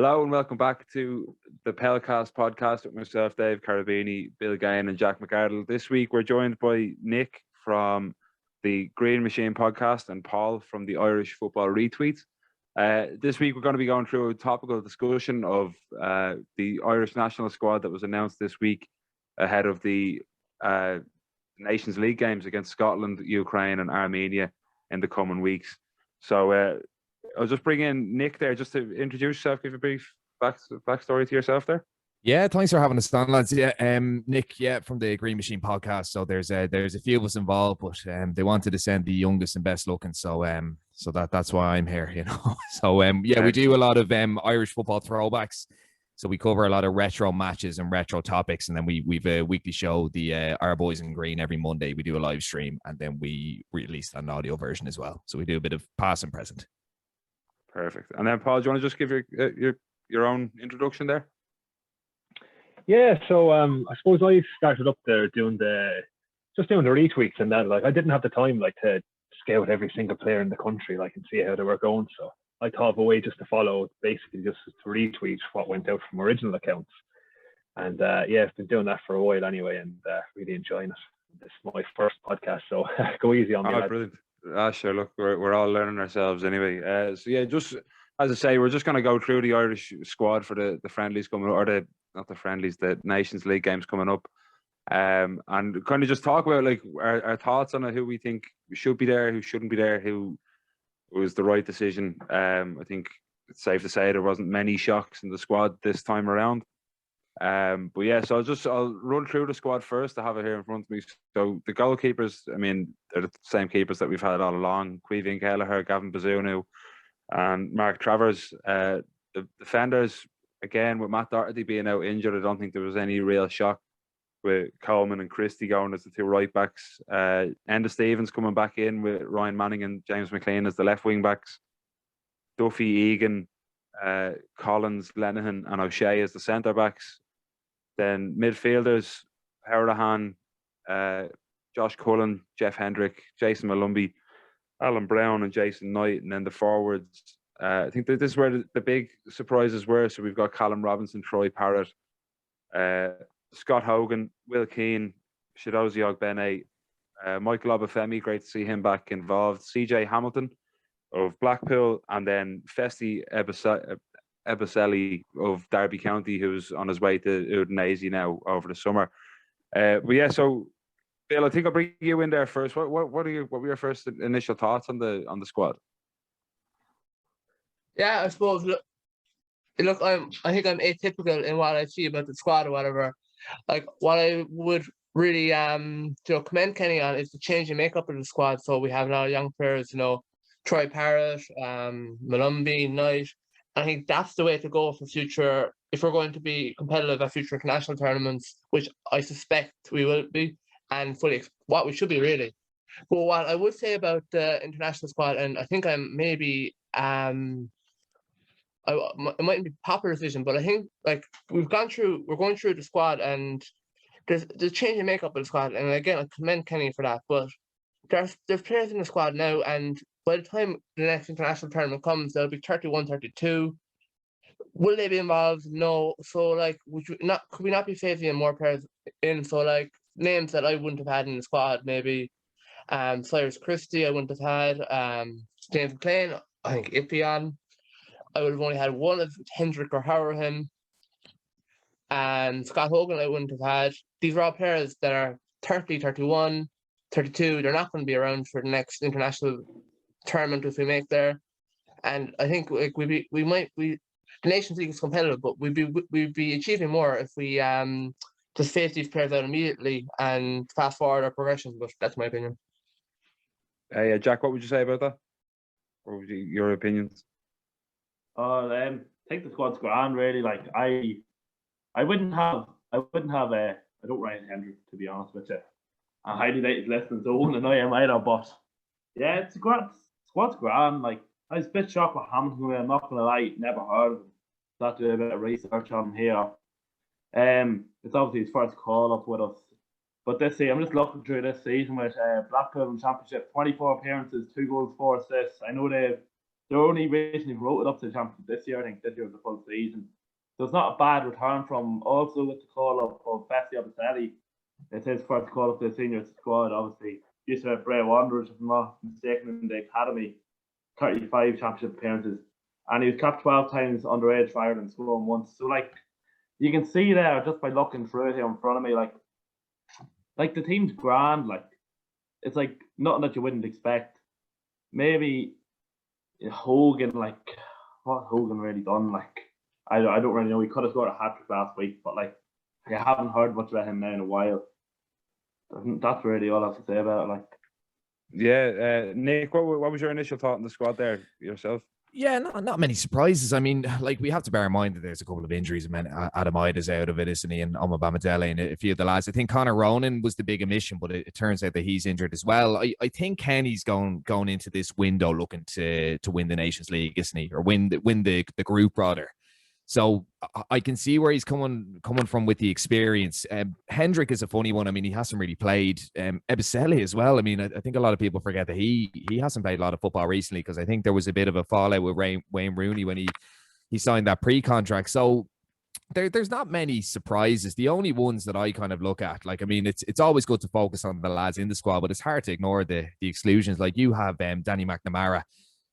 Hello and welcome back to the Peilcast Podcast with myself, Dave Carabini, Bill Gain and Jack McArdle. This week we're joined by Nick from the Green Machine Podcast and Paul from the Irish Football Retweets. This week we're going to be going through a topical discussion of the Irish national squad that was announced this week ahead of the Nations League games against Scotland, Ukraine and Armenia in the coming weeks. So I'll just bring in Nick there just to introduce yourself, give a brief backstory to yourself there. Yeah, thanks for having us on, lads. Yeah, Nick, from the Green Machine Podcast. So there's a few of us involved, but they wanted to send the youngest and best looking. So that's why I'm here, you know. So we do a lot of Irish football throwbacks. So we cover a lot of retro matches and retro topics, and then we've a weekly show, the Our Boys in Green, every Monday. We do a live stream, and then we release an audio version as well. So we do a bit of past and present. Perfect. And then Paul, do you want to just give your own introduction there? Yeah, so I suppose I started up there doing the retweets and that. Like, I didn't have the time to scout every single player in the country and see how they were going. So I thought of a way just to follow, basically just to retweet what went out from original accounts. And I've been doing that for a while anyway, and really enjoying it. This is my first podcast, so go easy on me. Oh, brilliant. Sure, look, we're all learning ourselves anyway. Just as I say, we're just going to go through the Irish squad for the friendlies coming up, or the Nations League games coming up, and kind of just talk about our thoughts on it, who we think should be there, who shouldn't be there, who was the right decision. I think it's safe to say there wasn't many shocks in the squad this time around. So I'll run through the squad first. I have it here in front of me. So the goalkeepers, I mean, they're the same keepers that we've had all along: Caoimhín Kelleher, Gavin Bazunu, and Mark Travers. The defenders, again, with Matt Doherty being out injured, I don't think there was any real shock with Coleman and Christie going as the two right backs. Enda Stevens coming back in with Ryan Manning and James McLean as the left wing backs. Duffy, Egan, Collins, Lenihan and O'Shea as the centre backs. Then midfielders, Howrahan, Josh Cullen, Jeff Hendrick, Jason Malumbi, Alan Brown and Jason Knight. And then the forwards, I think this is where the big surprises were. So we've got Callum Robinson, Troy Parrott, Scott Hogan, Will Keane, Shidozie Ogbene, Michael Obafemi, great to see him back involved, CJ Hamilton of Blackpool, and then Festi Ebiselli of Derby County, who's on his way to Udinese now over the summer. So Bill, I think I'll bring you in there first. What were your first initial thoughts on the squad? Yeah, I suppose. Look, I think I'm atypical in what I see about the squad or whatever. Like, what I would really commend Kenny on is the change in makeup of the squad. So we have a lot of young players, Troy Parrott, Malumbi, Knight. I think that's the way to go for future, if we're going to be competitive at future international tournaments, which I suspect we will be, and what we should be really. But what I would say about the international squad, and I think I'm maybe it mightn't be a popular decision, but I think we're going through the squad, and there's change in makeup of the squad, and again I commend Kenny for that. But there's players in the squad now, and by the time the next international tournament comes, there'll be 31, 32. Will they be involved? No. So could we not be phasing in more players in? So names that I wouldn't have had in the squad, maybe Cyrus Christie I wouldn't have had, James McLean, I think Ipian. I would have only had one of Hendrick or Howrahan, and Scott Hogan I wouldn't have had. These are all players that are 30, 31, 32. They're not going to be around for the next international tournament if we make there. And I think the Nations League is competitive, but we'd be achieving more if we just phase these players out immediately and fast forward our progression. But that's my opinion. Jack, what would you say about that? What would your opinions? I think the squad's grand, really. I wouldn't have I don't Ryan Hendrick, to be honest with you. I highly rate his less than zone, and I am either, but yeah, it's a grand squad's grand. I was a bit shocked with Hamilton. I'm not gonna lie, never heard of him. Got to do a bit of research on him here. It's obviously his first call up with us. But this year, I'm just looking through this season with Blackpool in Championship, 24 appearances, 2 goals, 4 assists. I know they've they're only recently promoted up to the championship this year. I think this year was the full season. So it's not a bad return from also with the call up of Bessie Abaselli. It's his first call up to the senior squad, obviously. Used to have Bray Wanderers, if I'm not mistaken, in the academy, 35 championship appearances. And he was capped 12 times underage for Ireland, scoring once. So, like, you can see there, just by looking through it here in front of me, like the team's grand. Like, it's like nothing that you wouldn't expect. Maybe Hogan, like, what Hogan really done? Like, I don't really know. He could have scored a hat-trick last week, but, like, I haven't heard much about him now in a while. That's really all I have to say about it. Like, yeah, Nick, what was your initial thought on the squad there yourself? Yeah, not many surprises. I mean, like, we have to bear in mind that there's a couple of injuries. I mean, Adam Ida's out of it, isn't he? And Omobamidele and a few of the lads. I think Conor Ronan was the big omission, but it turns out that he's injured as well. I think Kenny's going into this window looking to win the Nations League, isn't he? Or win the group rather. So I can see where he's coming from with the experience. Hendrick is a funny one. I mean, he hasn't really played. Ebiselli as well. I mean, I think a lot of people forget that he hasn't played a lot of football recently, because I think there was a bit of a fallout with Wayne Rooney when he signed that pre-contract. So there's not many surprises. The only ones that I kind of look at, like, I mean, it's always good to focus on the lads in the squad, but it's hard to ignore the exclusions. Like, you have Danny McNamara,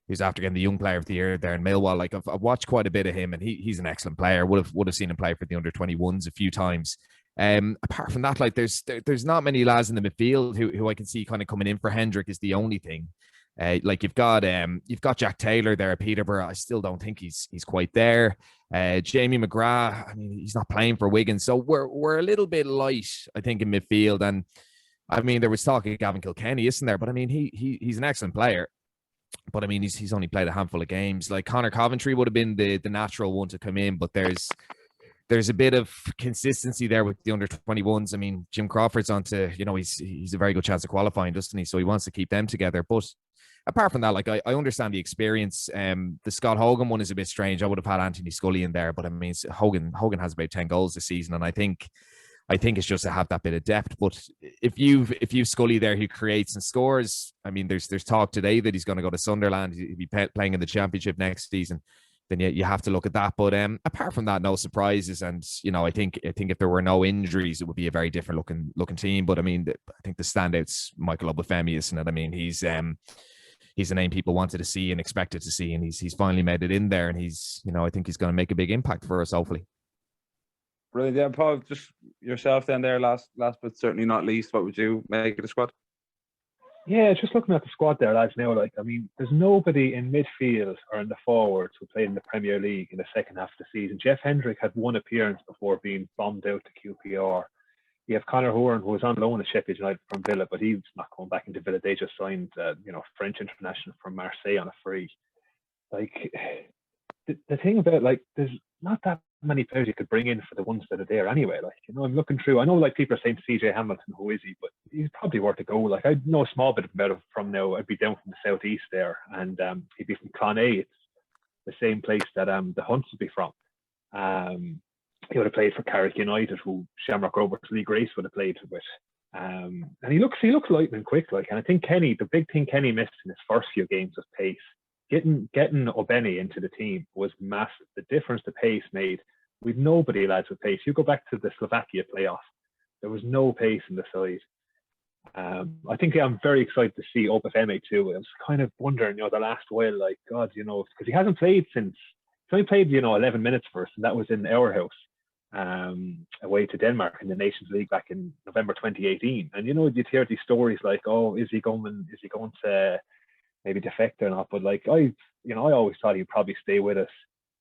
who's after getting the Young Player of the Year there in Millwall. Like, I've watched quite a bit of him, and he's an excellent player. Would have seen him play for the under-21s a few times. Apart from that, like, there's not many lads in the midfield who I can see kind of coming in for Hendrick is the only thing. Like, you've got Jack Taylor there at Peterborough. I still don't think he's quite there. Jamie McGrath, I mean, he's not playing for Wigan, so we're a little bit light, I think, in midfield. And I mean, there was talk of Gavin Kilkenny, isn't there? But I mean, he's an excellent player. But I mean, he's only played a handful of games. Like, Connor Coventry would have been the natural one to come in, but there's a bit of consistency there with the under-21s. I mean, Jim Crawford's onto, he's a very good chance of qualifying, doesn't he? So he wants to keep them together. But apart from that, like, I understand the experience. The Scott Hogan one is a bit strange. I would have had Anthony Scully in there, but I mean, Hogan has about 10 goals this season, and I think it's just to have that bit of depth. But if you've Scully there who creates and scores, I mean, there's talk today that he's going to go to Sunderland. He'll be playing in the Championship next season. Then you have to look at that. But apart from that, no surprises. And I think if there were no injuries, it would be a very different looking team. But I mean, I think the standout's Michael Obafemi, isn't it? I mean, he's a name people wanted to see and expected to see, and he's finally made it in there. And I think he's going to make a big impact for us, hopefully. Brilliant. Yeah, Paul, just yourself then there, last but certainly not least, what would you make of the squad? Yeah, just looking at the squad there, lads, now, like, I mean, there's nobody in midfield or in the forwards who played in the Premier League in the second half of the season. Jeff Hendrick had one appearance before being bombed out to QPR. You have Conor Horan, who was on loan at Sheffield United from Villa, but he's not going back into Villa. They just signed, French international from Marseille on a free. Like, the thing about, like, there's not that many players you could bring in for the ones that are there anyway. Like, I'm looking through. I know, like, people are saying CJ Hamilton, who is he? But he's probably worth a go. Like, I know a small bit about him from now. I'd be down from the southeast there, and he'd be from Clonea. It's the same place that the Hunts would be from. He would have played for Carrick United, who Shamrock Rovers Lee Grace would have played with. And he looks lightning quick. Like, and I think Kenny, the big thing Kenny missed in his first few games was pace. Getting Obeni into the team was massive. The difference the pace made. We've nobody, lads, with pace. You go back to the Slovakia playoff, there was no pace in the side. I think I'm very excited to see Obafemi too. I was kind of wondering, the last while, like, God, because he hasn't played since. He's only played, 11 minutes for us, and that was in our house, away to Denmark in the Nations League back in November 2018. And you'd hear these stories like, oh, is he going to maybe defect or not? But like, I always thought he'd probably stay with us,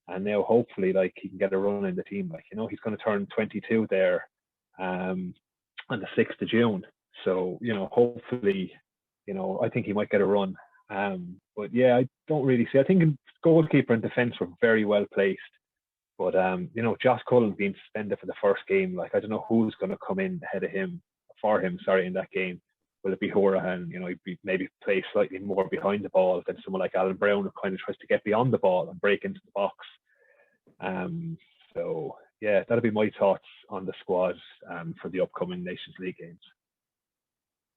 and now hopefully, like, he can get a run in the team. Like, he's going to turn 22 there on the 6th of June. So, hopefully, I think he might get a run. But yeah, I don't really see. I think goalkeeper and defence were very well placed. But Josh Cullen being suspended for the first game, like, I don't know who's going to come in ahead of him in that game. Will it be Horahan? He'd maybe play slightly more behind the ball than someone like Alan Brown, who kind of tries to get beyond the ball and break into the box. So yeah, that'll be my thoughts on the squad for the upcoming Nations League games.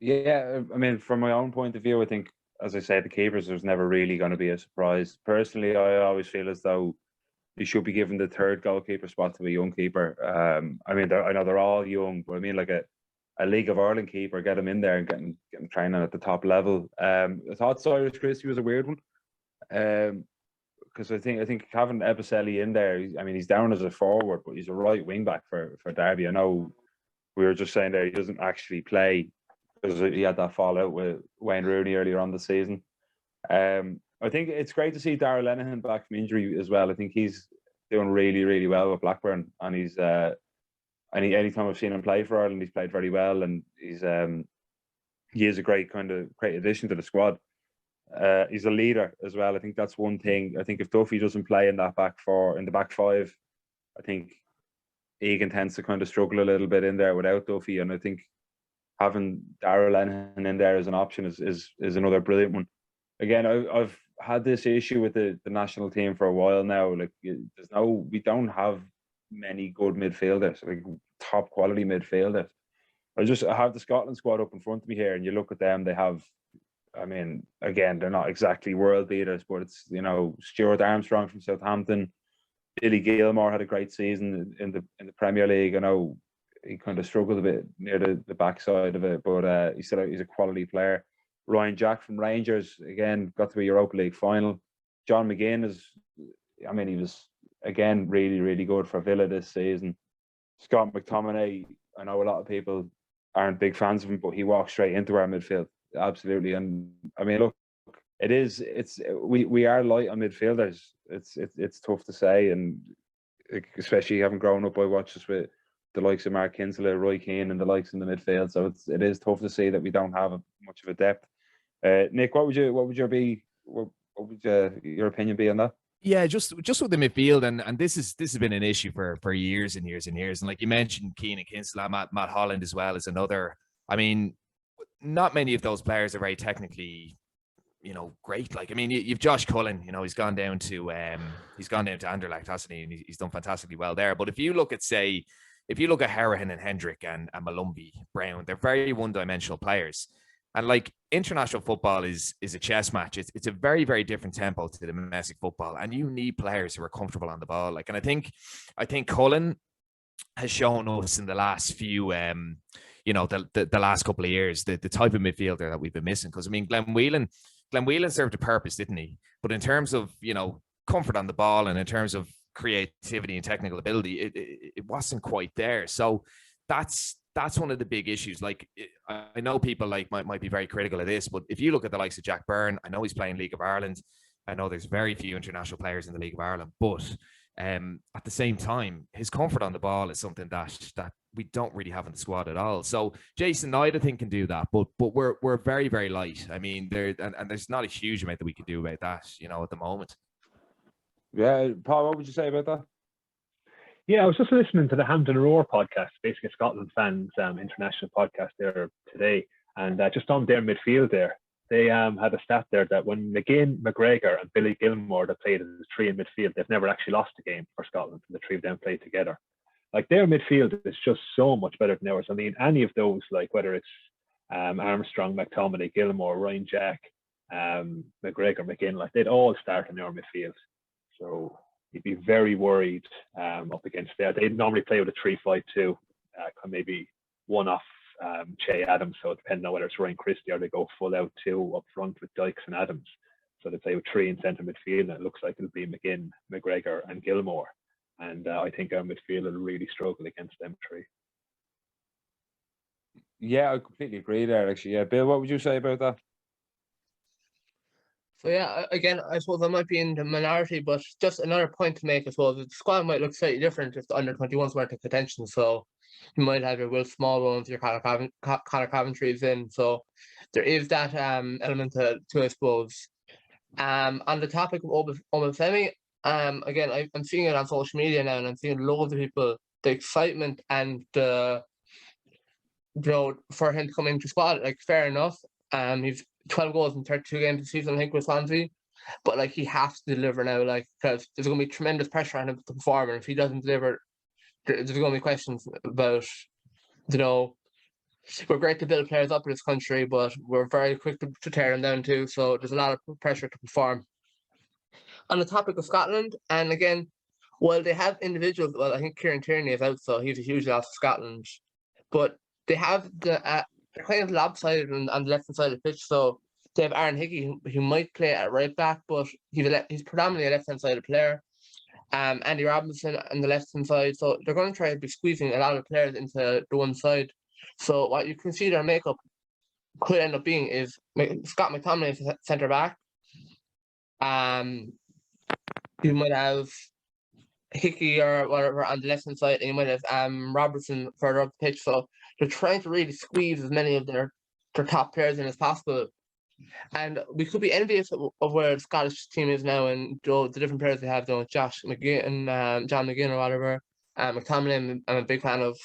Yeah, I mean, from my own point of view, I think as I said, the keepers was never really going to be a surprise. Personally, I always feel as though he should be given the third goalkeeper spot to a young keeper. I mean, I know they're all young, but I mean, like a League of Ireland keeper, get him in there and get him training at the top level. I thought Cyrus Christie was a weird one, because I think having Ebicelli in there, I mean, he's down as a forward, but he's a right wing back for Derby. I know we were just saying there he doesn't actually play because he had that fallout with Wayne Rooney earlier on the season. I think it's great to see Darragh Lenihan back from injury as well. I think he's doing really, really well with Blackburn, and he's anytime I've seen him play for Ireland, he's played very well, and he is a great addition to the squad. He's a leader as well. I think that's one thing. I think if Duffy doesn't play in the back five, I think Egan tends to kind of struggle a little bit in there without Duffy, and I think having Darragh Lenihan in there as an option is another brilliant one. Again, I've had this issue with the national team for a while now. Like, we don't have many good midfielders, like top quality midfielders. I have the Scotland squad up in front of me here, and you look at them. They have, I mean, again, they're not exactly world beaters, but it's, Stuart Armstrong from Southampton. Billy Gilmore had a great season in the Premier League. I know he kind of struggled a bit near the backside of it, but he's a quality player. Ryan Jack from Rangers, again, got to a Europa League final. John McGinn he was, again, really, really good for Villa this season. Scott McTominay, I know a lot of people aren't big fans of him, but he walks straight into our midfield. Absolutely. And I mean, look, we are light on midfielders. It's tough to say, and especially having grown up, I watched this with the likes of Mark Kinsella, Roy Keane, and the likes in the midfield. So it is tough to see that we don't have much of a depth. Nick, what would your opinion be on that? Yeah, just with the midfield, and this has been an issue for years and years and years. And like you mentioned, Keane Kinsella, Matt Holland as well is another. I mean, not many of those players are very technically, great. Like, I mean, you've Josh Cullen. He's gone down to Anderlecht, hasn't he? And he's done fantastically well there. But if you look at Harahan and Hendrick and Malumbi Brown, they're very one-dimensional players. And like, international football is a chess match. It's a very, very different tempo to domestic football, and you need players who are comfortable on the ball. Like, and I think Cullen has shown us in the last few, the last couple of years, the type of midfielder that we've been missing. Because I mean, Glenn Whelan served a purpose, didn't he? But in terms of comfort on the ball and in terms of creativity and technical ability, it wasn't quite there. So that's one of the big issues. Like, I know people might be very critical of this, but if you look at the likes of Jack Byrne, I know he's playing League of Ireland. I know there's very few international players in the League of Ireland, but at the same time, his comfort on the ball is something that we don't really have in the squad at all. So Jason Knight, I think, can do that, but we're very, very light. I mean, there's not a huge amount that we can do about that, at the moment. Yeah, Paul, what would you say about that? Yeah, I was just listening to the Hampden Roar podcast, basically a Scotland fans international podcast there today, and just on their midfield there, they had a stat there that when McGinn, McGregor, and Billy Gilmore that played as a three in midfield, they've never actually lost a game for Scotland. The three of them played together. Like, their midfield is just so much better than ours. I mean, any of those, like whether it's Armstrong, McTominay, Gilmore, Ryan Jack, McGregor, McGinn, like, they'd all start in our midfield. So you'd be very worried up against there. They normally play with a 3-5-2, maybe one off Che Adams. So depending on whether it's Ryan Christie or they go full out 2 up front with Dykes and Adams. So they play with 3 in centre midfield, and it looks like it'll be McGinn, McGregor, and Gilmore. And I think our midfield will really struggle against them 3. Yeah, I completely agree there, actually. Yeah, Bill, what would you say about that? So yeah, again, I suppose I might be in the minority, but just another point to make, I suppose, the squad might look slightly different if the under-21s weren't in contention. So you might have your Will Smallbones, your Conor Coventry's in. So there is that element to I suppose. On the topic of Obafemi, again, I'm seeing it on social media now, and I'm seeing loads of people, the excitement and for him to come into squad. Like, fair enough. He's 12 goals in 32 games this season, I think, with Swansea. But like, he has to deliver now, like, because there's going to be tremendous pressure on him to perform, and if he doesn't deliver, there's going to be questions about, we're great to build players up in this country, but we're very quick to tear them down too. So there's a lot of pressure to perform. On the topic of Scotland, and again, while they have individuals, well, I think Kieran Tierney is out, so he's a huge loss to Scotland. But they have they're kind of lopsided on the left-hand side of the pitch. So they have Aaron Hickey, who might play at right back, but he's predominantly a left-hand sided player. Andy Robinson on the left-hand side. So they're going to try to be squeezing a lot of players into the one side. So what you can see their makeup could end up being is Scott McTominay is centre back. You might have Hickey or whatever on the left hand side, and you might have Robertson further up the pitch. So they're trying to really squeeze as many of their top players in as possible. And we could be envious of where the Scottish team is now and the different players they have, though, Josh McGinn and John McGinn or whatever. McTominay, I'm a big fan of.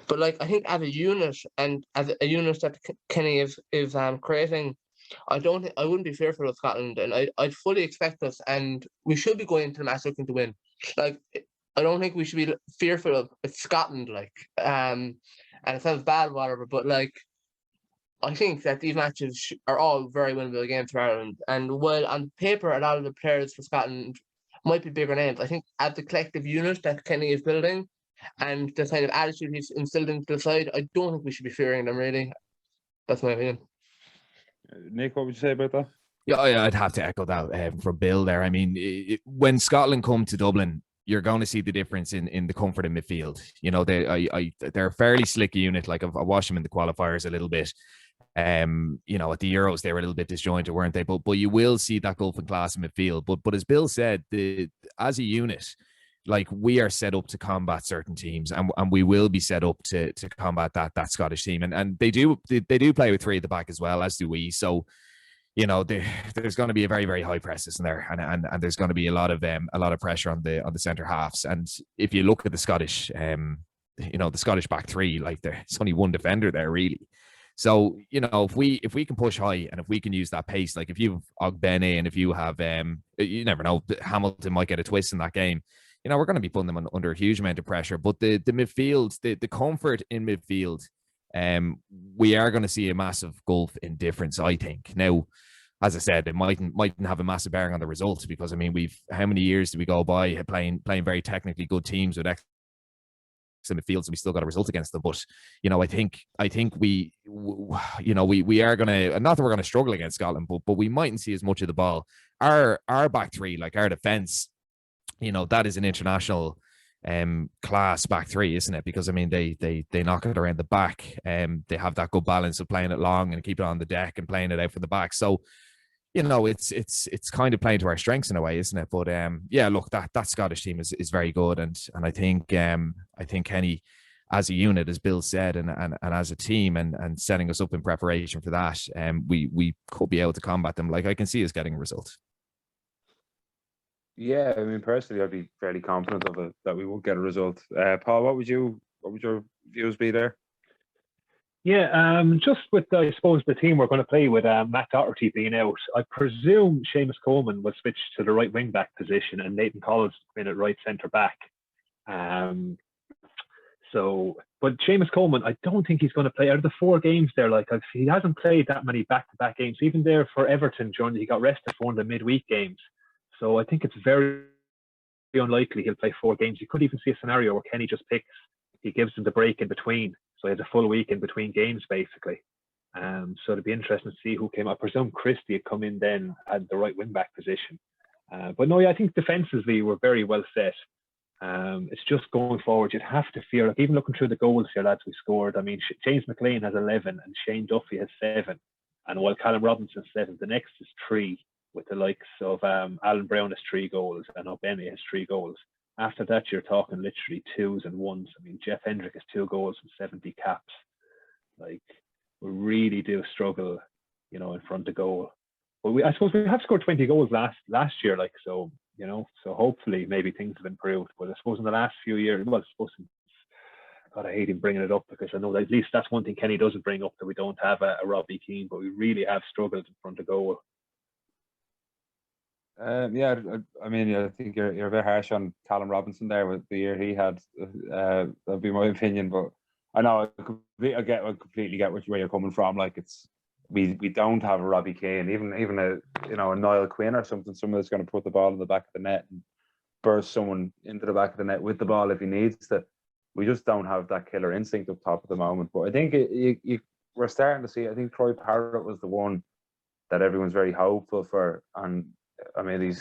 But like, I think as a unit and as a unit that Kenny is creating, I wouldn't be fearful of Scotland, and I'd fully expect us, and we should be going into the match looking to win. Like, I don't think we should be fearful of Scotland, like, and it sounds bad, whatever, but like, I think that these matches are all very winnable against Ireland, and while on paper a lot of the players for Scotland might be bigger names, I think as the collective unit that Kenny is building and the kind of attitude he's instilled into the side, I don't think we should be fearing them, really. That's my opinion. Nick, what would you say about that? Yeah, I'd have to echo that from Bill there. I mean, when Scotland come to Dublin, you're going to see the difference in the comfort in midfield. You know, they're a fairly slick unit. Like, I watched them in the qualifiers a little bit. You know, at the Euros they were a little bit disjointed, weren't they? But you will see that gulf in class in midfield. But as Bill said, as a unit, like, we are set up to combat certain teams, and we will be set up to combat that Scottish team. And they do play with three at the back as well, as do we. So, you know, there's going to be a very, very high press in there, and there's going to be a lot of pressure on the centre halves. And if you look at the Scottish, you know, the Scottish back three, like, there's only one defender there really. So, you know, if we can push high and if we can use that pace, like if you have Ogbene and if you have, you never know, Hamilton might get a twist in that game. You know, we're going to be putting them under a huge amount of pressure. But the midfield, the comfort in midfield, we are going to see a massive gulf in difference, I think. Now, as I said, it mightn't have a massive bearing on the results, because, I mean, how many years did we go by playing very technically good teams with excellent midfields, and we still got a result against them? But, you know, I think we are going to, not that we're going to struggle against Scotland, but we mightn't see as much of the ball. Our back three, like our defence, you know, that is an international class back three, isn't it? Because, I mean, they knock it around the back, they have that good balance of playing it long and keep it on the deck and playing it out from the back. So, you know, it's kind of playing to our strengths in a way, isn't it? But yeah, look, that Scottish team is very good, and I think Kenny, as a unit, as Bill said, and as a team, and setting us up in preparation for that, we could be able to combat them. Like, I can see us getting a result. Yeah, I mean, personally, I'd be fairly confident of it, that we will get a result. Paul, what would your views be there? Yeah, just with, I suppose, the team we're going to play with Matt Doherty being out, I presume Seamus Coleman will switch to the right wing back position and Nathan Collins in at right centre back. But Seamus Coleman, I don't think he's going to play out of the 4 games there. Like, he hasn't played that many back-to-back games. Even there for Everton, he got rested for one of the midweek games. So I think it's very unlikely he'll play 4 games. You could even see a scenario where Kenny just picks, he gives him the break in between. So he has a full week in between games, basically. So it'd be interesting to see who came up. I presume Christie had come in then at the right wing-back position. But no, yeah, I think defensively we're very well set. It's just going forward, you'd have to fear, like, even looking through the goals here, lads, we scored. I mean, James McLean has 11 and Shane Duffy has 7. And while Callum Robinson's 7, the next is 3, with the likes of Alan Brown has 3 goals and O'Benny has 3 goals. After that, you're talking literally 2s and 1s. I mean, Jeff Hendrick has 2 goals and 70 caps. Like, we really do struggle, you know, in front of goal. But I suppose we have scored 20 goals last year, like, so, you know, so hopefully maybe things have improved. But I suppose in the last few years, well, I suppose, God, I hate him bringing it up, because I know that at least that's one thing Kenny doesn't bring up, that we don't have a Robbie Keane, but we really have struggled in front of goal. Yeah, I mean, I think you're a bit harsh on Callum Robinson there with the year he had. That'd be my opinion, but I know I completely get where you're coming from. Like we don't have a Robbie Keane, even a Niall Quinn or something. Someone that's going to put the ball in the back of the net and burst someone into the back of the net with the ball if he needs to. We just don't have that killer instinct up top at the moment. But I think we're starting to see. I think Troy Parrott was the one that everyone's very hopeful for, and I mean,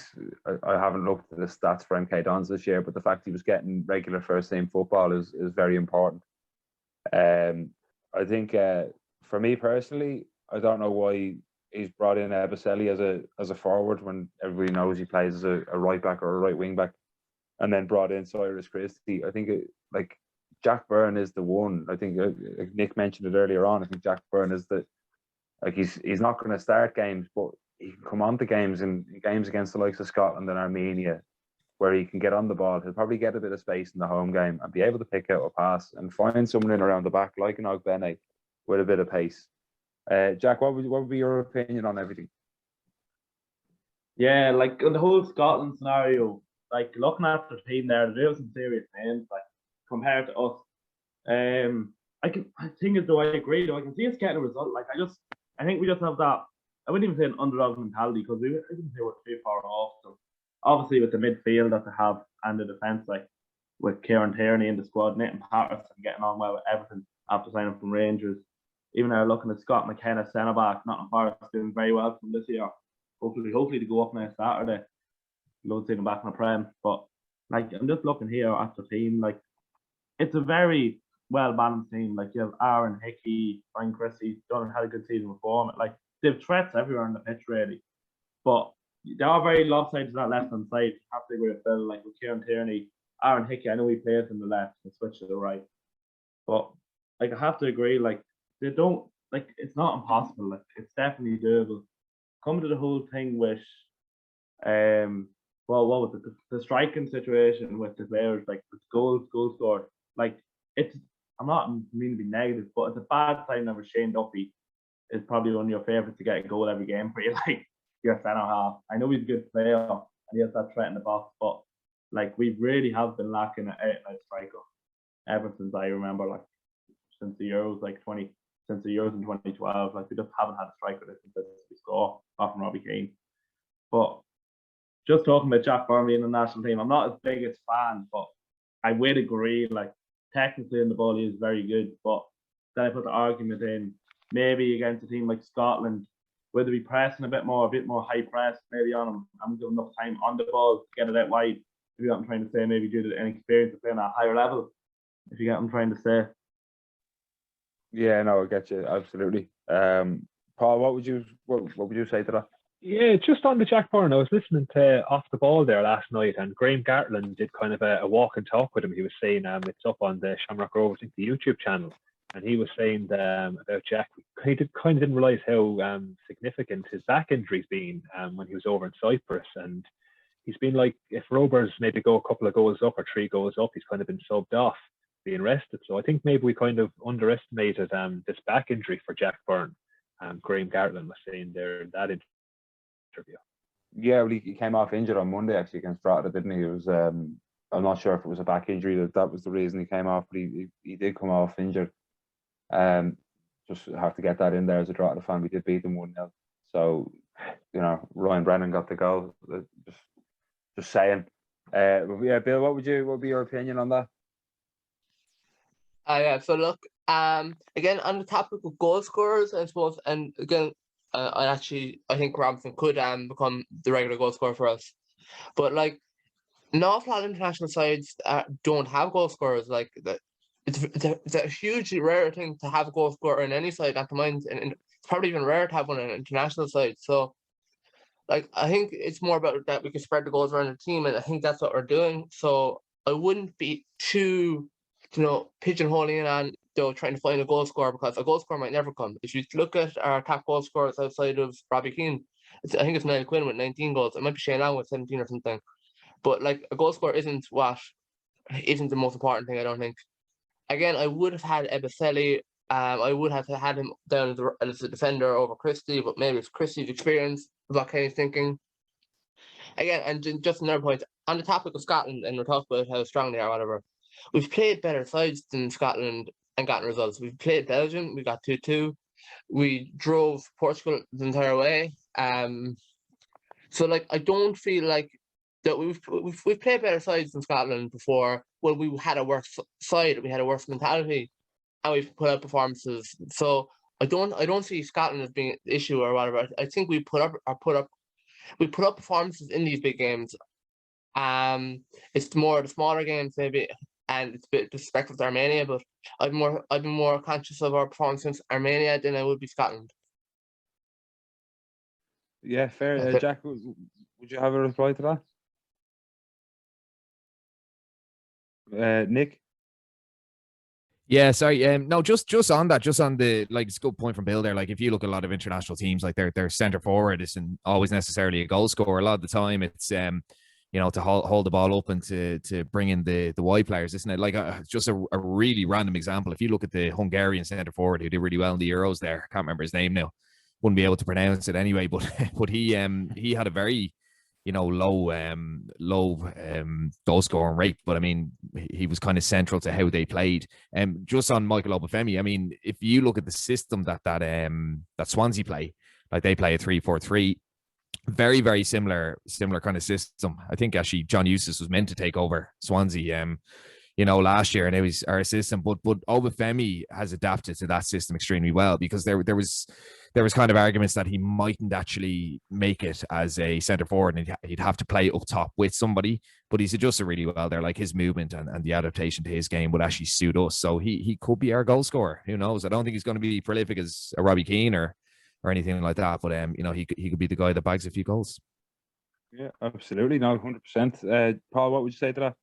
I haven't looked at the stats for MK Dons this year, but the fact he was getting regular first team football is very important. I think for me personally, I don't know why he's brought in Abicelli as a forward when everybody knows he plays as a right back or a right wing back, and then brought in Cyrus Christie. I think Jack Byrne is the one. I think Nick mentioned it earlier on. I think Jack Byrne is he's not going to start games, but he can come on to games in games against the likes of Scotland and Armenia, where he can get on the ball. He'll probably get a bit of space in the home game and be able to pick out a pass and find someone in around the back like an Ogbene with a bit of pace. Jack, what would be your opinion on everything? Yeah, like on the whole Scotland scenario, like looking at the team there, they have some serious names, like compared to us. I think as though I agree though, I can see us getting a result. Like I think we just have that. I wouldn't even say an underdog mentality because I didn't say we're too far off. So obviously with the midfield that they have and the defence, like with Kieran Tierney in the squad, Nathan Patterson getting on well with everything after signing from Rangers. Even now looking at Scott McKenna, centre back, Nottingham Forest doing very well from this year. Hopefully to go up next Saturday. Love seeing him back in the Prem. But like I'm just looking here at the team, like it's a very well balanced team. Like you have Aaron Hickey, Frank Christie, done had a good season before him. Like they have threats everywhere on the pitch really. But they are very lopsided to that left hand side. You have to agree with Phil, like with Kieran Tierney, Aaron Hickey, I know he plays on the left and switch to the right. But like I have to agree, like they don't like it's not impossible, like it's definitely doable. Come to the whole thing with what was it? The striking situation with the players, like the goal scored. Like it's I'm not mean to be negative, but it's a bad sign that Shane Duffy is probably one of your favourites to get a goal every game for you, like your centre half. I know he's a good player and he has that threat in the box, but like we really have been lacking an outright striker ever since I remember, like since the Euros, since the Euros in 2012, like we just haven't had a striker that can score off from Robbie Keane. But just talking about Jack Byrne in the national team, I'm not as big as fan, but I would agree, like technically in the ball he is very good, but then I put the argument in, maybe against a team like Scotland, whether we pressing a bit more high press, maybe on him, I'm giving enough time on the ball to get it out wide. If you get what I'm trying to say, maybe due to inexperience of playing at a higher level, if you get what I'm trying to say. Yeah, no, I get you, absolutely. Paul, what would you say to that? Yeah, just on the Jack Byrne, I was listening to Off the Ball there last night, and Graham Gartland did kind of a walk and talk with him. He was saying it's up on the Shamrock Rovers, I think, the YouTube channel, and he was saying about Jack. He didn't realise how significant his back injury's been when he was over in Cyprus, and he's been like, if Rovers maybe go a couple of goals up or 3 goals up, he's kind of been subbed off, being rested. So I think maybe we kind of underestimated this back injury for Jack Byrne. Graham Gartland was saying there in that interview. Yeah, well, he came off injured on Monday actually against Drogheda, didn't he? It was I'm not sure if it was a back injury that was the reason he came off, but he did come off injured. Just have to get that in there as a Drogheda fan. We did beat them 1-0. So, Ryan Brennan got the goal. Just saying. Yeah, Bill, what would be your opinion on that? Yeah, so look, again, on the topic of goal scorers, I suppose, and again, I think Robinson could become the regular goal scorer for us. But like, an awful lot of international sides don't have goal scorers. Like, it's a hugely rare thing to have a goal scorer in any side at the moment, and it's probably even rare to have one in an international side. So, like, I think it's more about that we can spread the goals around the team, and I think that's what we're doing. So I wouldn't be too, pigeonholing in on trying to find a goal scorer, because a goal scorer might never come. If you look at our top goal scorers outside of Robbie Keane, I think it's Niall Quinn with 19 goals. It might be Shane Long with 17 or something. But like, a goal scorer isn't the most important thing, I don't think. Again, I would have had Abicelli. I would have had him down as a defender over Christie, but maybe it's Christie's experience, what Kenny's thinking. Again, and just another point, on the topic of Scotland, and we're talking about how strong they are, whatever. We've played better sides than Scotland and gotten results. We played Belgium, we got 2-2. We drove Portugal the entire way. So like I don't feel like that we've played better sides than Scotland before. Well, we had a worse side, we had a worse mentality, and we've put out performances. So I don't see Scotland as being an issue or whatever. I think we put up performances in these big games. It's more the smaller games maybe, and it's a bit disrespectful to Armenia, but I've been more conscious of our performance against Armenia than I would be Scotland. Yeah, fair. Jack, would you have a reply to that? Nick? Yeah, sorry. No, just on that, just on the, like, it's a good point from Bill there. Like, if you look at a lot of international teams, like their centre forward isn't always necessarily a goal scorer. A lot of the time, it's you know, to hold the ball up and to bring in the wide players, isn't it? Like, just a really random example. If you look at the Hungarian centre forward who did really well in the Euros, there, I can't remember his name now. Wouldn't be able to pronounce it anyway, but he had a very, you know, low goal scoring rate, but I mean, he was kind of central to how they played. Just on McArdle Obafemi, I mean, if you look at the system that Swansea play, like they play a 3-4-3, very, very similar kind of system. I think actually John Eustace was meant to take over Swansea, you know, last year, and it was our system. But Obafemi has adapted to that system extremely well, because there was kind of arguments that he mightn't actually make it as a centre forward, and he'd have to play up top with somebody. But he's adjusted really well there. Like, his movement and the adaptation to his game would actually suit us. So he could be our goal scorer. Who knows? I don't think he's going to be prolific as a Robbie Keane or anything like that. But you know, he could be the guy that bags a few goals. Yeah, absolutely. No, 100%. Paul, what would you say to that?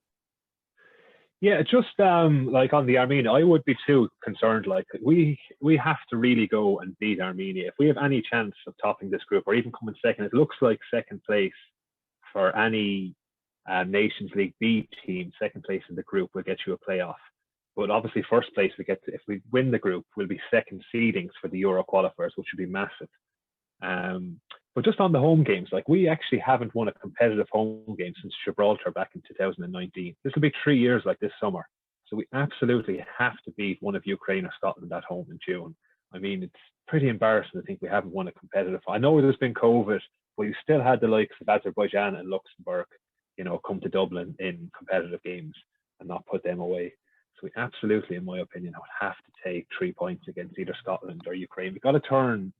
Yeah, just like on the Armenia, I would be too concerned. Like, we have to really go and beat Armenia if we have any chance of topping this group or even coming second. It looks like second place for any Nations League B team. Second place in the group will get you a playoff, but obviously first place if we win the group, will be second seedings for the Euro qualifiers, which would be massive. But just on the home games, like, we actually haven't won a competitive home game since Gibraltar back in 2019. This will be 3 years like this summer. So we absolutely have to beat one of Ukraine or Scotland at home in June. I mean, it's pretty embarrassing to think we haven't won a competitive. I know there's been COVID, but you still had the likes of Azerbaijan and Luxembourg, you know, come to Dublin in competitive games and not put them away. So we absolutely, in my opinion, would have to take 3 points against either Scotland or Ukraine. We've got to turn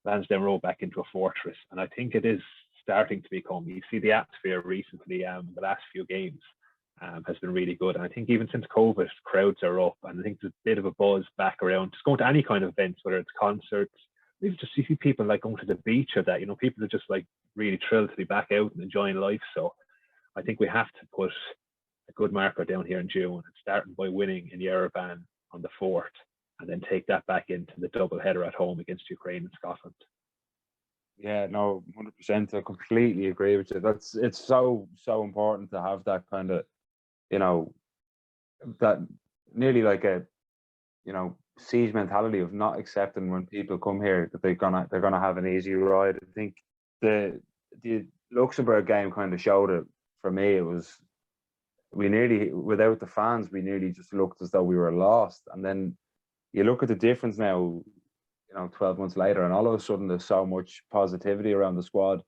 Lansdowne Road back into a fortress, and I think it is starting to become. You see the atmosphere recently, the last few games has been really good, and I think even since COVID, crowds are up, and I think there's a bit of a buzz back around just going to any kind of events, whether it's concerts, even just you see people like going to the beach or that. You know, people are just like really thrilled to be back out and enjoying life. So I think we have to put a good marker down here in June, and starting by winning in Yerevan on the 4th. And then take that back into the double header at home against Ukraine and Scotland. Yeah, no, 100%. I completely agree with you. It's so important to have that kind of, you know, that nearly like a, you know, siege mentality of not accepting when people come here that they're gonna have an easy ride. I think the Luxembourg game kind of showed it for me. It was, we nearly, without the fans, we nearly just looked as though we were lost, and then you look at the difference now, you know, 12 months later, and all of a sudden there's so much positivity around the squad.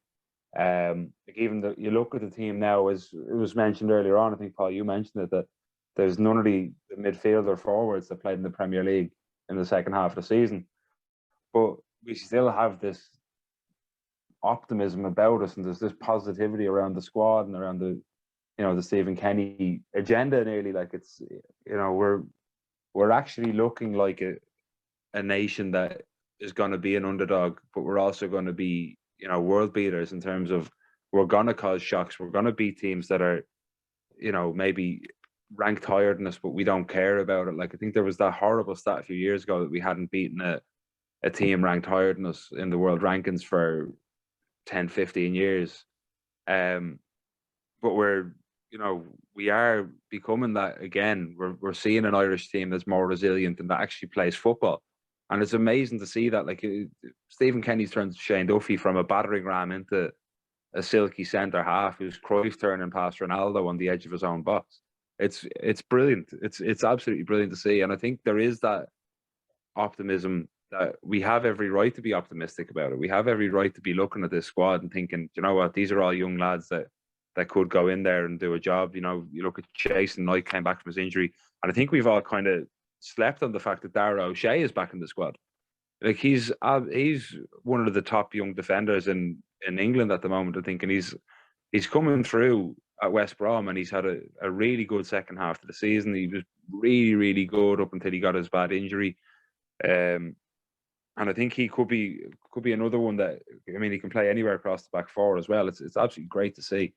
Like, even you look at the team now, as it was mentioned earlier on, I think, Paul, you mentioned it, that there's none of the midfielder forwards that played in the Premier League in the second half of the season. But we still have this optimism about us, and there's this positivity around the squad and around the, you know, the Stephen Kenny agenda nearly. Like, it's, you know, we're actually looking like a nation that is going to be an underdog, but we're also going to be, you know, world beaters in terms of we're going to cause shocks. We're going to beat teams that are, you know, maybe ranked higher than us, but we don't care about it. Like, I think there was that horrible stat a few years ago that we hadn't beaten a team ranked higher than us in the world rankings for 10, 15 years. But we're, you know, we are becoming that again. We're seeing an Irish team that's more resilient and that actually plays football, and it's amazing to see that. Like, Stephen Kenny's turned Shane Duffy from a battering ram into a silky centre half who's Cruyff turning past Ronaldo on the edge of his own box. it's brilliant. It's absolutely brilliant to see, and I think there is that optimism that we have every right to be optimistic about it. We have every right to be looking at this squad and thinking, you know what, these are all young lads that could go in there and do a job. You know, you look at Jason Knight came back from his injury, and I think we've all kind of slept on the fact that Dara O'Shea is back in the squad. Like he's one of the top young defenders in England at the moment. I think, and he's coming through at West Brom, and he's had a really good second half of the season. He was really, really good up until he got his bad injury. And I think he could be another one that, I mean, he can play anywhere across the back four as well. It's absolutely great to see.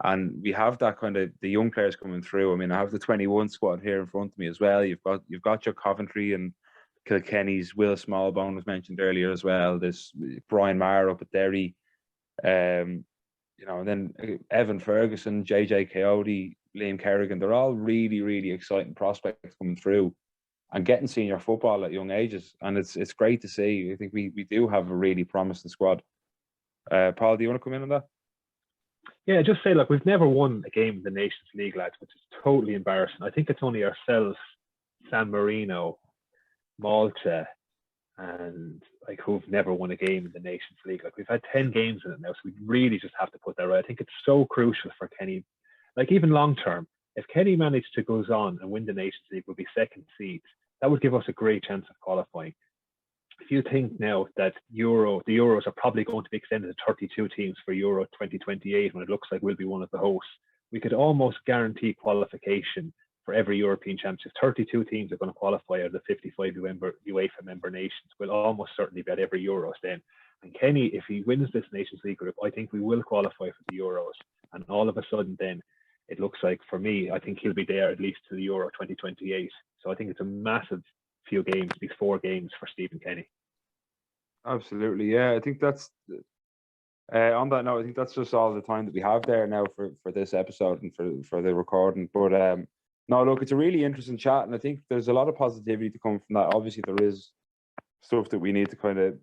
And we have that kind of the young players coming through. I mean, I have the 21 squad here in front of me as well. You've got your Coventry and Kilkenny's. Will Smallbone was mentioned earlier as well. There's Brian Maher up at Derry. You know, and then Evan Ferguson, JJ Coyote, Liam Kerrigan. They're all really, really exciting prospects coming through and getting senior football at young ages. And it's great to see. I think we do have a really promising squad. Paul, do you want to come in on that? Yeah, just say, look, we've never won a game in the Nations League, lads, which is totally embarrassing. I think it's only ourselves, San Marino, Malta, and like who've never won a game in the Nations League. Like we've had 10 games in it now, so we really just have to put that right. I think it's so crucial for Kenny. Like even long term, if Kenny managed to goes on and win the Nations League, would be second seed. That would give us a great chance of qualifying. If you think now that the Euros are probably going to be extended to 32 teams for Euro 2028, when it looks like we'll be one of the hosts, we could almost guarantee qualification for every European Championship. 32 teams are going to qualify out of the 55 UEFA member nations. We'll almost certainly be at every Euros then. And Kenny, if he wins this Nations League group, I think we will qualify for the Euros. And all of a sudden then, it looks like, for me, I think he'll be there at least to the Euro 2028. So I think it's a massive few games, these 4 games for Stephen Kenny. Absolutely, yeah. I think that's on that note. I think that's just all the time that we have there now for this episode and for the recording. But no, look, it's a really interesting chat, and I think there's a lot of positivity to come from that. Obviously, there is stuff that we need to kind of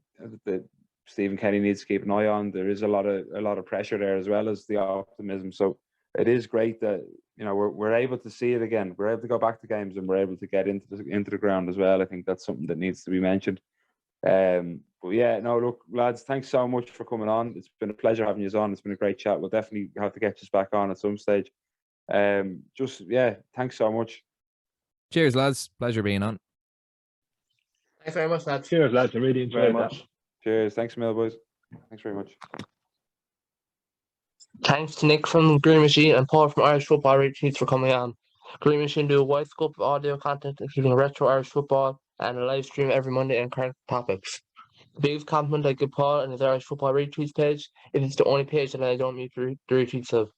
that Stephen Kenny needs to keep an eye on. There is a lot of pressure there as well as the optimism. So it is great that, you know, we're able to see it again. We're able to go back to games and we're able to get into the ground as well. I think that's something that needs to be mentioned. But yeah, no, look, lads, thanks so much for coming on. It's been a pleasure having you on. It's been a great chat. We'll definitely have to get you back on at some stage. Thanks so much. Cheers, lads. Pleasure being on. Thanks very much, lads. Cheers, lads. I really enjoyed that. Cheers. Thanks, Mill boys. Thanks very much. Thanks to Nick from Green Machine and Paul from Irish Football Retweets for coming on. Green Machine do a wide scope of audio content, including retro Irish football and a live stream every Monday and current topics. The biggest compliment I give Paul and his Irish Football Retweets page is it's the only page that I don't meet the retweets of.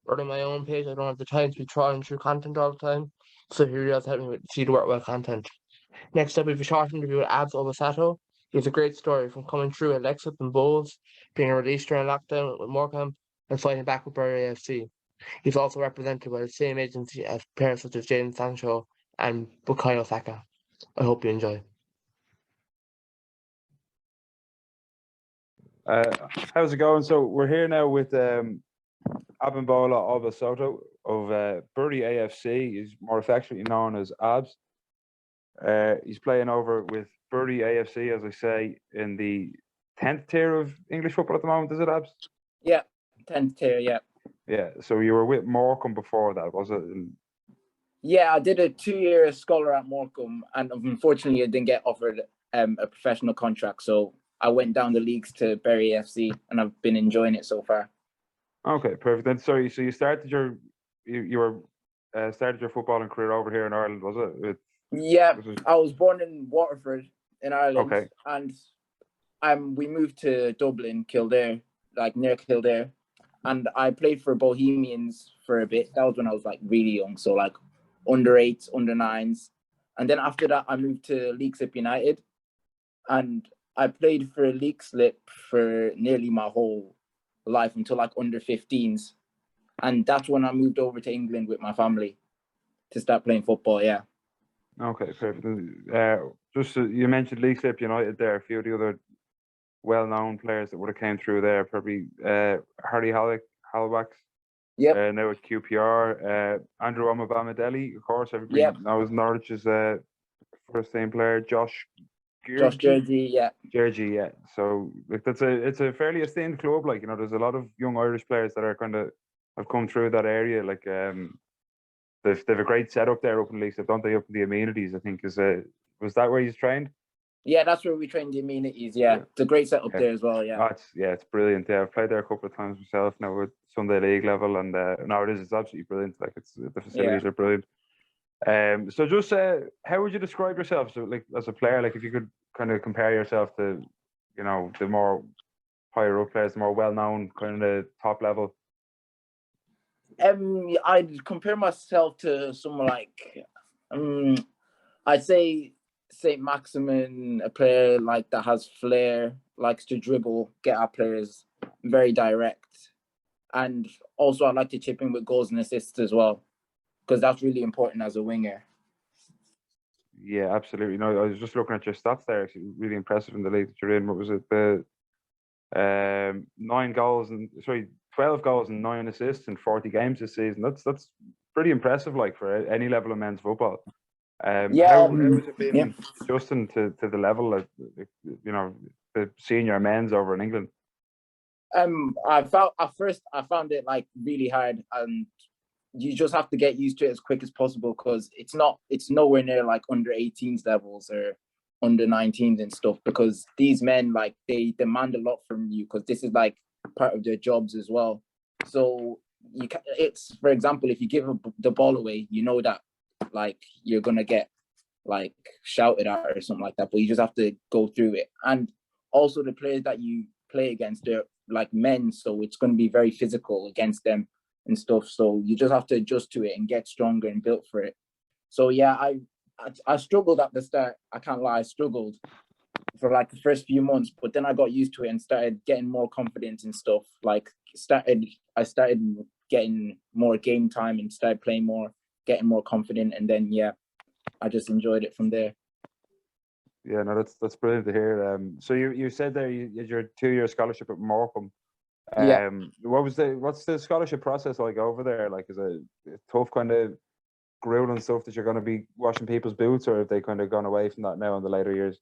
Running my own page, I don't have the time to be trawling through content all the time, so he really does help me see the work well content. Next up, we have a short interview with Abimbola Obasoto. He has a great story from coming through at Leixlip and Bowls, being released during lockdown with Morecambe, and fighting back with Bury AFC. He's also represented by the same agency as players such as Jadon Sancho and Bukayo Saka. I hope you enjoy. How's it going? So we're here now with Abimbola Obasoto of Bury AFC. He's more affectionately known as Abs. He's playing over with Bury AFC, as I say, in the 10th tier of English football at the moment. Is it, Abs? Yeah, 10th tier, yeah. Yeah, so you were with Morecambe before that, was it? Yeah, I did a 2-year scholar at Morecambe, and unfortunately I didn't get offered a professional contract, so I went down the leagues to Bury AFC, and I've been enjoying it so far. Okay, perfect. Then, sorry, so you started your footballing career over here in Ireland, was it? I was born in Waterford in Ireland, okay. And we moved to Dublin, Kildare, like near Kildare, and I played for Bohemians for a bit. That was when I was like really young, so like under 8s, under 9s, and then after that I moved to Leixlip United, and I played for Leixlip for nearly my whole life until like under 15s, and that's when I moved over to England with my family to start playing football. Yeah. Okay, perfect. You mentioned Leixlip United there. A few of the other well-known players that would have came through there, probably Harry Hallbacks. Yep. now at QPR. Andrew Omobamidele, of course, everybody Yep. knows Norwich's first team player. Josh Georgie, yeah. Georgie, yeah. So like it's a fairly esteemed club. Like, you know, there's a lot of young Irish players that are have come through that area. Like they've a great setup there up in Leixlip, don't they? Up in the amenities, I think was that where he's trained? Yeah, that's where we train the amenities. Yeah, it's a great setup there as well. Yeah, it's brilliant. Yeah, I've played there a couple of times myself now at Sunday League level, and no, it's absolutely brilliant. Like the facilities are brilliant. So just how would you describe yourself? So like as a player, like if you could kind of compare yourself to, you know, the more higher up players, the more well known kind of top level. I'd compare myself to someone like I'd say Saint Maximin, a player like that has flair, likes to dribble, get our players, very direct, and also I'd like to chip in with goals and assists as well, because that's really important as a winger. Yeah, absolutely. No, I was just looking at your stats there. Actually, really impressive in the league that you're in. What was it? The 12 goals and 9 assists in 40 games this season. That's pretty impressive, like for any level of men's football. How has it been adjusting to the level of, you know, the senior men's over in England? I found it like really hard, and you just have to get used to it as quick as possible, because it's nowhere near like under 18s levels or under 19s and stuff, because these men, like, they demand a lot from you, because this is like part of their jobs as well. So it's, for example, if you give the ball away, you know that like you're gonna get like shouted at or something like that, but you just have to go through it. And also the players that you play against, they're like men, so it's going to be very physical against them and stuff, so you just have to adjust to it and get stronger and built for it. So yeah, I struggled at the start. I can't lie, I struggled for like the first few months, but then I got used to it and started getting more confidence and stuff. Like I started getting more game time and started playing more, getting more confident, and then I just enjoyed it from there. Yeah, no, that's brilliant to hear. So you said there you had your 2-year scholarship at Morecambe. What's the scholarship process like over there? Like, is it tough kind of grueling stuff that you're going to be washing people's boots, or have they kind of gone away from that now in the later years?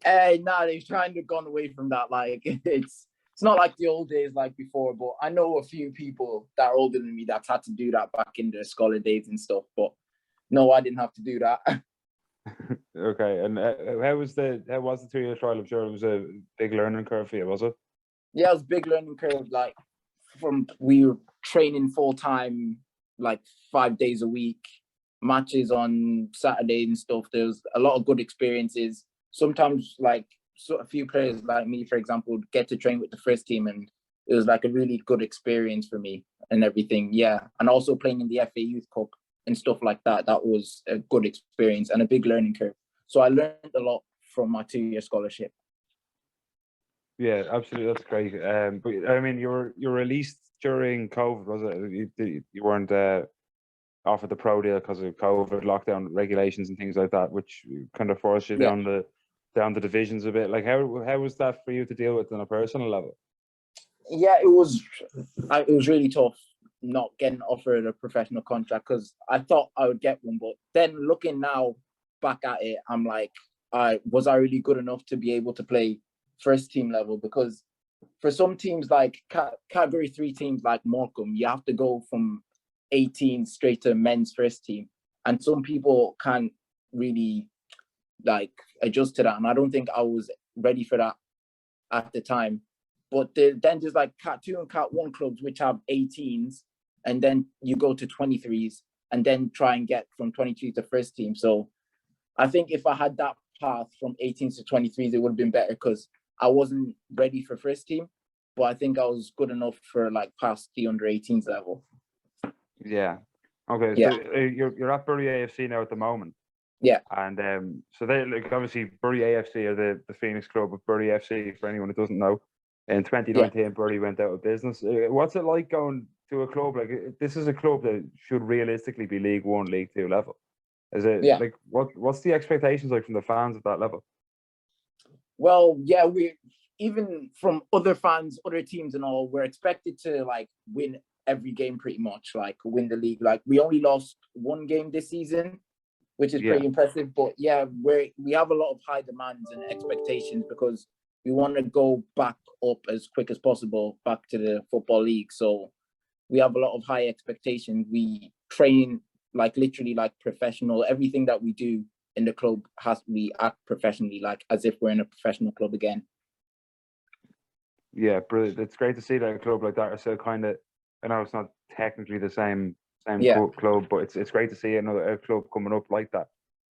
No, they've kind of gone away from that. Like, it's not like the old days like before, but I know a few people that are older than me that's had to do that back in their scholar days and stuff, but no, I didn't have to do that. Okay, and how was the 2-year trial? I'm sure it was a big learning curve for you, was it? Yeah, it was a big learning curve. Like, we were training full time, like 5 days a week, matches on Saturday and stuff. There was a lot of good experiences. Sometimes, like, a few players like me, for example, would get to train with the first team, and it was like a really good experience for me and everything. Yeah, and also playing in the FA Youth Cup and stuff like that. That was a good experience and a big learning curve. So I learned a lot from my 2-year scholarship. Yeah, absolutely, that's great. But I mean, you were released during COVID, was it? You weren't offered the pro deal because of COVID lockdown regulations and things like that, which kind of forced you down the divisions a bit. Like, how was that for you to deal with on a personal level? Yeah, it was really tough not getting offered a professional contract, because I thought I would get one, but then looking now back at it, I'm like, was I really good enough to be able to play first team level? Because for some teams, like category 3 teams like Morecambe, you have to go from 18 straight to men's first team, and some people can't really like adjust to that, and I don't think I was ready for that at the time. But then there's like Cat 2 and Cat 1 clubs which have 18s, and then you go to 23s and then try and get from 23 to first team. So I think if I had that path from 18s to 23s, it would have been better, because I wasn't ready for first team, but I think I was good enough for like past the under 18s level. Yeah. Okay. Yeah. So you're at Bury AFC now at the moment. Yeah. And so they, like, obviously Bury AFC are the Phoenix club of Bury FC, for anyone who doesn't know. In 2019, Bury went out of business. What's it like going to a club like this? Is a club that should realistically be League 1, League 2 level. Is it like what's the expectations like from the fans at that level? Well, yeah, even from other fans, other teams and all, we're expected to like win every game pretty much, like win the league. Like we only lost one game this season, which is pretty impressive. But yeah, we have a lot of high demands and expectations because we want to go back up as quick as possible back to the Football League. So we have a lot of high expectations. We train like literally like professional. Everything that we do in the club we act professionally, like as if we're in a professional club again. Yeah, brilliant. It's great to see that a club like that are still kind of, I know it's not technically the same club, but it's great to see a club coming up like that.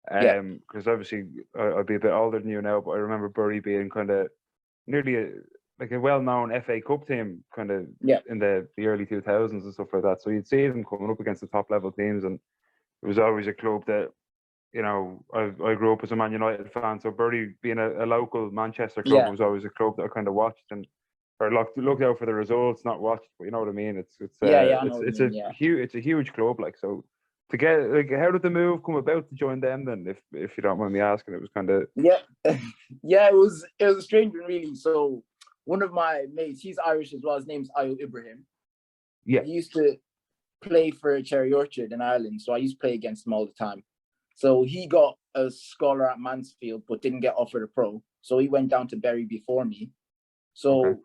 Because obviously I'll be a bit older than you now, but I remember Bury being kind of nearly a well-known FA Cup team kind of in the early 2000s and stuff like that. So you'd see them coming up against the top level teams, and it was always a club that, you know, I grew up as a Man United fan, so Bury being a local Manchester club was always a club that I kind of watched and or looked out for the results, not watched, but you know what I mean. It's a huge club, like, so to get, like, how did the move come about to join them then, if you don't mind me asking? It was kind of it was a strange one really. So one of my mates, he's Irish as well, his name's Ibrahim. He used to play for Cherry Orchard in Ireland, so I used to play against him all the time. So he got a scholar at Mansfield but didn't get offered a pro, so he went down to Bury before me. So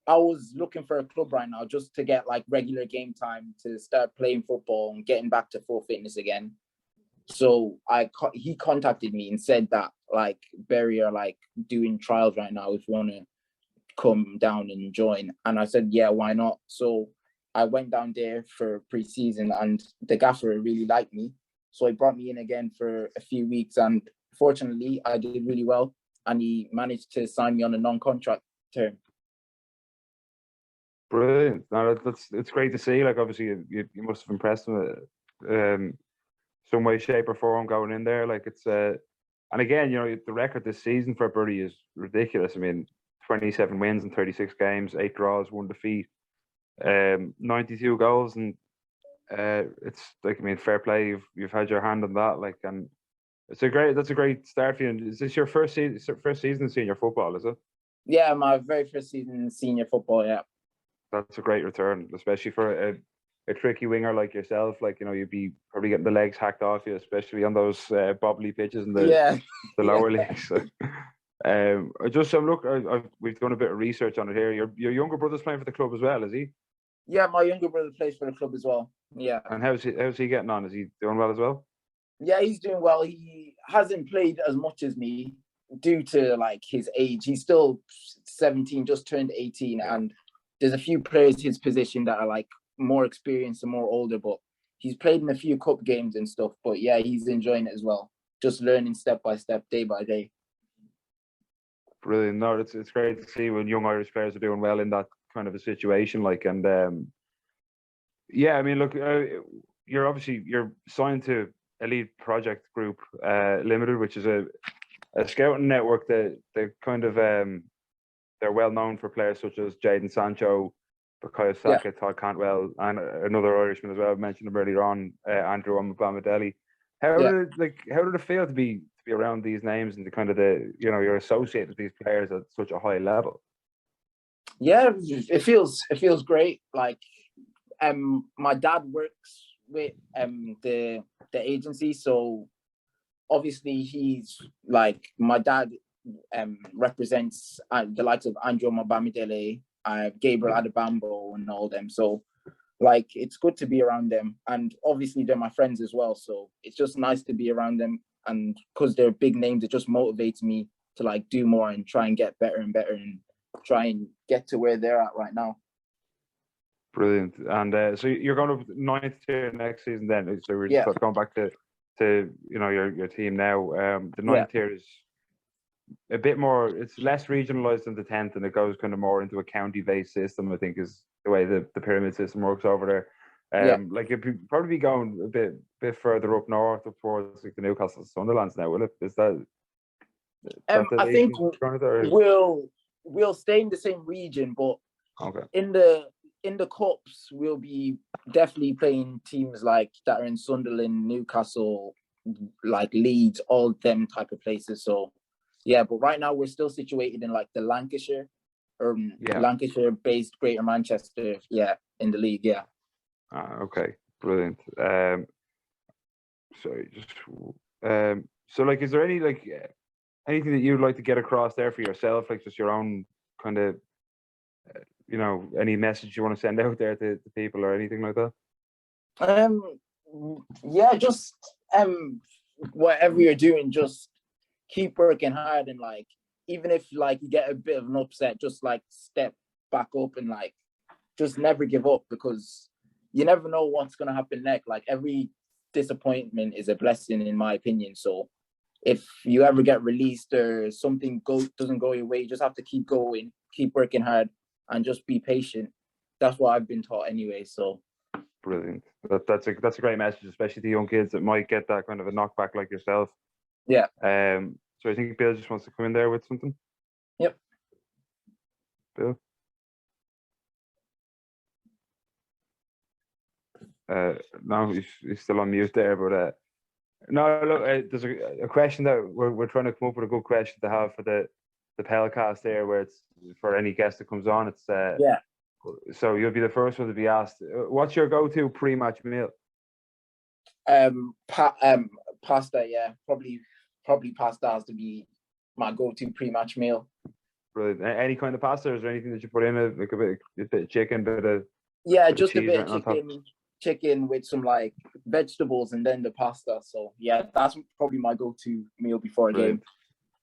I was looking for a club right now just to get like regular game time to start playing football and getting back to full fitness again. So he contacted me and said that like Bury are like doing trials right now if you want to come down and join. And I said, yeah, why not? So I went down there for pre-season and the gaffer really liked me. So he brought me in again for a few weeks, and fortunately I did really well and he managed to sign me on a non-contract term. Brilliant. No, it's great to see. Like, obviously, you must have impressed them some way, shape, or form going in there. Like, it's and again, you know, the record this season for Bury is ridiculous. I mean, 27 wins in 36 games, 8 draws, 1 defeat, 92 goals, and it's like, I mean, fair play. You've had your hand on that, like, and that's a great start for you. Is this your first season in senior football? Is it? Yeah, my very first season in senior football. Yeah. That's a great return, especially for a tricky winger like yourself. Like, you know, you'd be probably getting the legs hacked off you, especially on those bobbly pitches in the lower leagues. We've done a bit of research on it here. Your younger brother's playing for the club as well, is he? Yeah, my younger brother plays for the club as well. Yeah. And how's he getting on? Is he doing well as well? Yeah, he's doing well. He hasn't played as much as me due to like his age. He's still 17, just turned 18, and there's a few players his position that are like more experienced and more older, but he's played in a few cup games and stuff. But yeah, he's enjoying it as well. Just learning step by step, day by day. Brilliant. No, it's great to see when young Irish players are doing well in that kind of a situation. Like, and I mean, look, you're signed to Elite Project Group Limited, which is a scouting network that they kind of they're well known for players such as Jadon Sancho, Bukayo Saka, Todd Cantwell, and another Irishman as well. I mentioned him earlier on, Andrew Omobamidele. How did it feel to be around these names and you're associated with these players at such a high level? Yeah, it feels great. Like, my dad works with the agency, so obviously he's like, my dad represents the likes of Andrew Omobamidele, Gabriel Adebambo, and all them. So like, it's good to be around them, and obviously they're my friends as well. So it's just nice to be around them, and because they're big names, it just motivates me to like do more and try and get better and better and try and get to where they're at right now. Brilliant. And so you're going to 9th tier next season then. So we're just sort of going back to you know, your team now. The 9th tier is a bit more, it's less regionalised than the 10th, and it goes kind of more into a county-based system, I think, is the way the pyramid system works over there. Like, it'd probably be going a bit further up north, up towards like the Newcastle Sunderlands now, will it? Is that I think we'll stay in the same region, but in the cups we'll be definitely playing teams like that are in Sunderland, Newcastle, like Leeds, all them type of places. So yeah, but right now we're still situated in like the Lancashire Lancashire-based Greater Manchester, in the league, Okay, brilliant. Sorry, just so like, is there any anything that you'd like to get across there for yourself, like just your own kind of, any message you want to send out there to people or anything like that? Just whatever you're doing, just keep working hard, and like, even if like you get a bit of an upset, just like step back up and like just never give up, because you never know what's going to happen next. Like, every disappointment is a blessing, in my opinion. So if you ever get released or something doesn't go your way, you just have to keep going, keep working hard, and just be patient. That's what I've been taught anyway. So brilliant. That's a great message, especially to young kids that might get that kind of a knockback like yourself. Yeah. So I think Bill just wants to come in there with something. Yep. Bill. No, he's still on mute there, but no, look, there's a question that we're trying to come up with a good question to have for the Peilcast there, where it's for any guest that comes on. It's So you'll be the first one to be asked. What's your go-to pre-match meal? Pasta. Yeah, probably pasta has to be my go-to pre-match meal. Brilliant. Any kind of pasta, or is there anything that you put in it, like a bit of chicken, bit of just a bit of chicken with some like vegetables, and then the pasta. So yeah, that's probably my go-to meal before a game.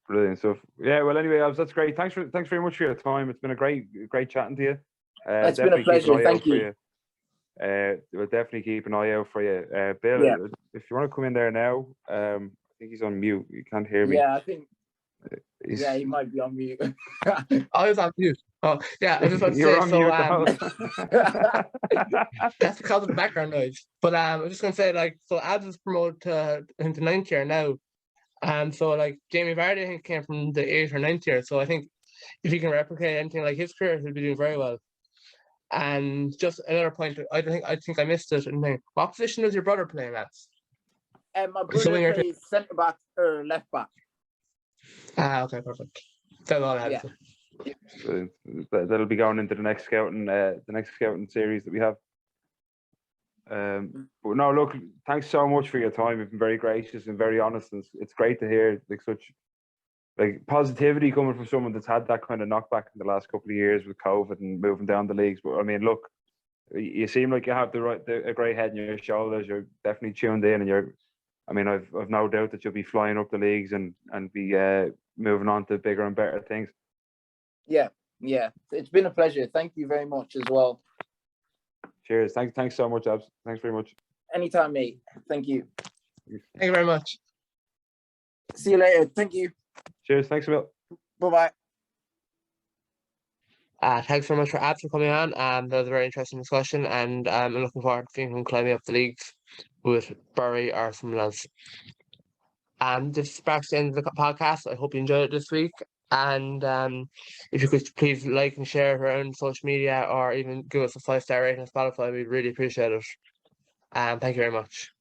Brilliant. So well, anyway, that's great. Thanks very much for your time. It's been a great chatting to you. It's been a pleasure. Thank you. We'll definitely keep an eye out for you, Bill. If you want to come in there now, I think he's on mute. You can't hear me. Yeah, I think. He might be on mute. I was on mute. Oh, yeah. I just want to say, that's because of the background noise. But I'm just going to say, like, so Abs is promoted into 9th tier now. So like Jamie Vardy, I think, came from the 8th or 9th tier. So I think if he can replicate anything like his career, he'll be doing very well. And just another point, I think I missed it. What position does your brother play, Max? My brother plays centre back or left back. Okay, perfect. That's all I had. That'll be going into the next scouting series that we have. But no, look, thanks so much for your time. You've been very gracious and very honest, and it's great to hear such positivity coming from someone that's had that kind of knockback in the last couple of years with COVID and moving down the leagues. But I mean, look, you seem like you have a great head on your shoulders. You're definitely tuned in, and I've no doubt that you'll be flying up the leagues and be moving on to bigger and better things. Yeah, it's been a pleasure. Thank you very much as well. Cheers. Thanks so much, Abs. Thanks very much. Anytime, mate. Thank you. Thank you very much. See you later. Thank you. Cheers. Thanks, Bill. Bye-bye. Thanks very much for Abs for coming on. That was a very interesting discussion, and I'm looking forward to seeing him climbing up the leagues with Bury or someone else. This sparks the end of the podcast. I hope you enjoyed it this week. And if you could please like and share it around social media, or even give us a 5-star rating on Spotify, we'd really appreciate it. Thank you very much.